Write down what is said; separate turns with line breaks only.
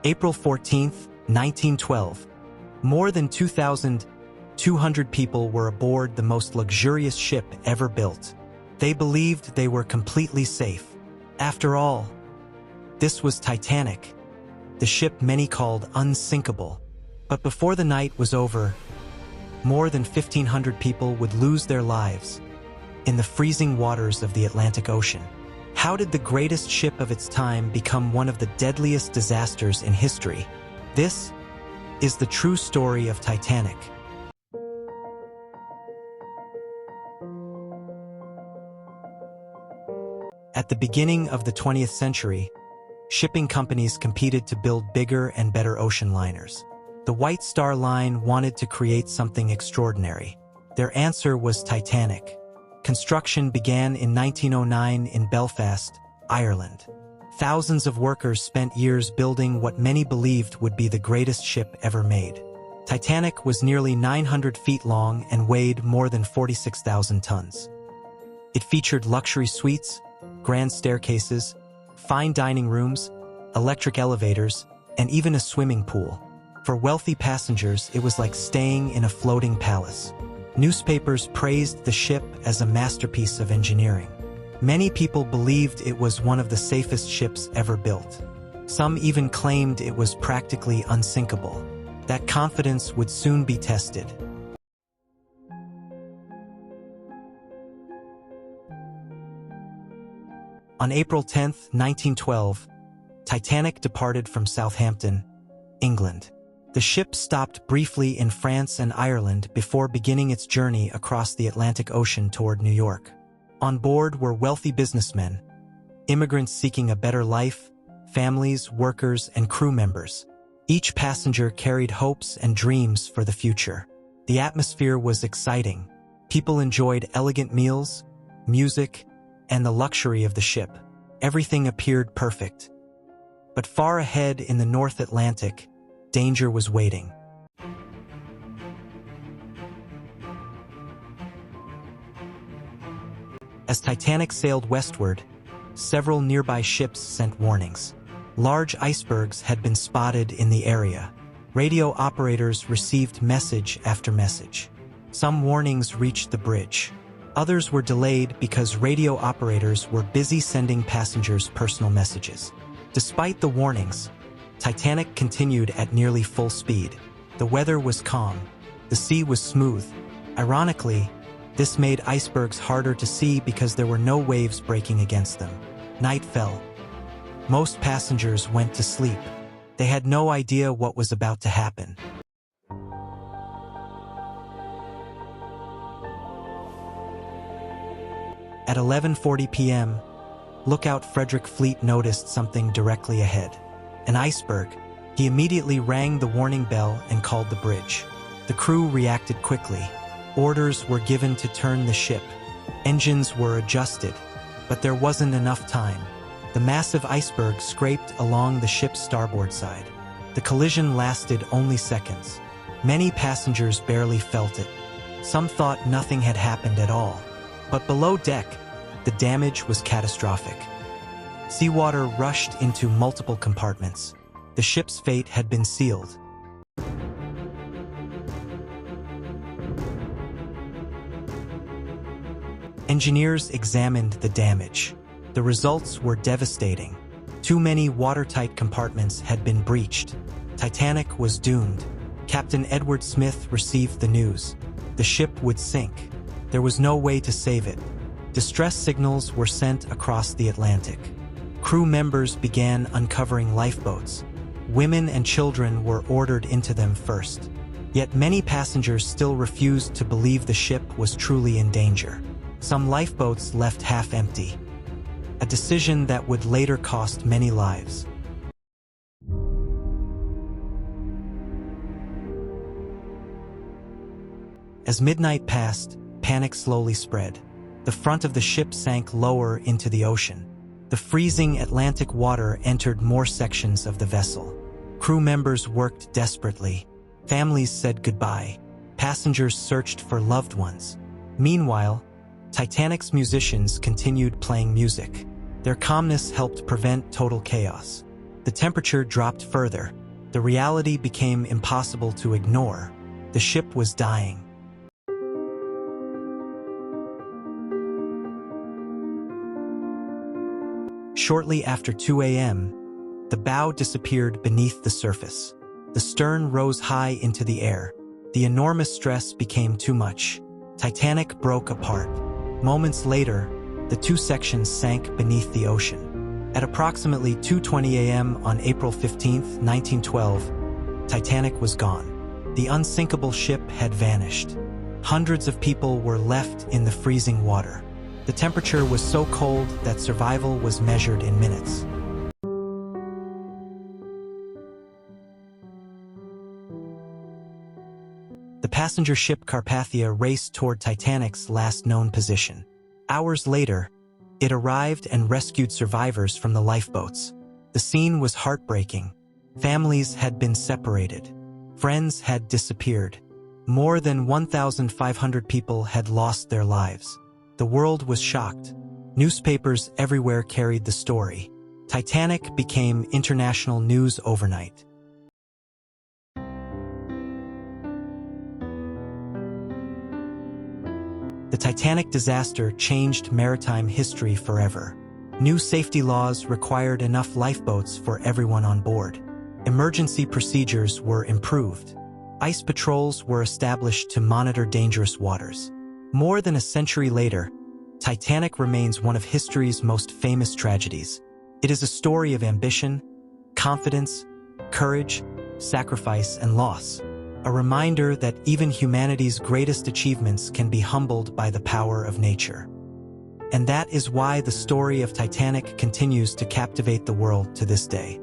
April 14, 1912. More than 2,200 people were aboard the most luxurious ship ever built. They believed they were completely safe. After all, this was Titanic, the ship many called unsinkable. But before the night was over, more than 1,500 people would lose their lives in the freezing waters of the Atlantic Ocean. How did the greatest ship of its time become one of the deadliest disasters in history? This is the true story of Titanic. At the beginning of the 20th century, shipping companies competed to build bigger and better ocean liners. The White Star Line wanted to create something extraordinary. Their answer was Titanic. Construction began in 1909 in Belfast, Ireland. Thousands of workers spent years building what many believed would be the greatest ship ever made. Titanic was nearly 900 feet long and weighed more than 46,000 tons. It featured luxury suites, grand staircases, fine dining rooms, electric elevators, and even a swimming pool. For wealthy passengers, it was like staying in a floating palace. Newspapers praised the ship as a masterpiece of engineering. Many people believed it was one of the safest ships ever built. Some even claimed it was practically unsinkable. That confidence would soon be tested. On April 10, 1912, Titanic departed from Southampton, England. The ship stopped briefly in France and Ireland before beginning its journey across the Atlantic Ocean toward New York. On board were wealthy businessmen, immigrants seeking a better life, families, workers, and crew members. Each passenger carried hopes and dreams for the future. The atmosphere was exciting. People enjoyed elegant meals, music, and the luxury of the ship. Everything appeared perfect. But far ahead in the North Atlantic, danger was waiting. As Titanic sailed westward, several nearby ships sent warnings. Large icebergs had been spotted in the area. Radio operators received message after message. Some warnings reached the bridge. Others were delayed because radio operators were busy sending passengers personal messages. Despite the warnings, Titanic continued at nearly full speed. The weather was calm. The sea was smooth. Ironically, this made icebergs harder to see because there were no waves breaking against them. Night fell. Most passengers went to sleep. They had no idea what was about to happen. At 11:40 p.m., lookout Frederick Fleet noticed something directly ahead. An iceberg. He immediately rang the warning bell and called the bridge. The crew reacted quickly. Orders were given to turn the ship. Engines were adjusted, but there wasn't enough time. The massive iceberg scraped along the ship's starboard side. The collision lasted only seconds. Many passengers barely felt it. Some thought nothing had happened at all. But below deck, the damage was catastrophic. Seawater rushed into multiple compartments. The ship's fate had been sealed. Engineers examined the damage. The results were devastating. Too many watertight compartments had been breached. Titanic was doomed. Captain Edward Smith received the news. The ship would sink. There was no way to save it. Distress signals were sent across the Atlantic. Crew members began uncovering lifeboats. Women and children were ordered into them first. Yet many passengers still refused to believe the ship was truly in danger. Some lifeboats left half empty. A decision that would later cost many lives. As midnight passed, panic slowly spread. The front of the ship sank lower into the ocean. The freezing Atlantic water entered more sections of the vessel. Crew members worked desperately. Families said goodbye. Passengers searched for loved ones. Meanwhile, Titanic's musicians continued playing music. Their calmness helped prevent total chaos. The temperature dropped further. The reality became impossible to ignore. The ship was dying. Shortly after 2 a.m., the bow disappeared beneath the surface. The stern rose high into the air. The enormous stress became too much. Titanic broke apart. Moments later, the two sections sank beneath the ocean. At approximately 2:20 a.m. on April 15, 1912, Titanic was gone. The unsinkable ship had vanished. Hundreds of people were left in the freezing water. The temperature was so cold that survival was measured in minutes. The passenger ship Carpathia raced toward Titanic's last known position. Hours later, it arrived and rescued survivors from the lifeboats. The scene was heartbreaking. Families had been separated. Friends had disappeared. More than 1,500 people had lost their lives. The world was shocked. Newspapers everywhere carried the story. Titanic became international news overnight. The Titanic disaster changed maritime history forever. New safety laws required enough lifeboats for everyone on board. Emergency procedures were improved. Ice patrols were established to monitor dangerous waters. More than a century later, Titanic remains one of history's most famous tragedies. It is a story of ambition, confidence, courage, sacrifice, and loss. A reminder that even humanity's greatest achievements can be humbled by the power of nature. And that is why the story of Titanic continues to captivate the world to this day.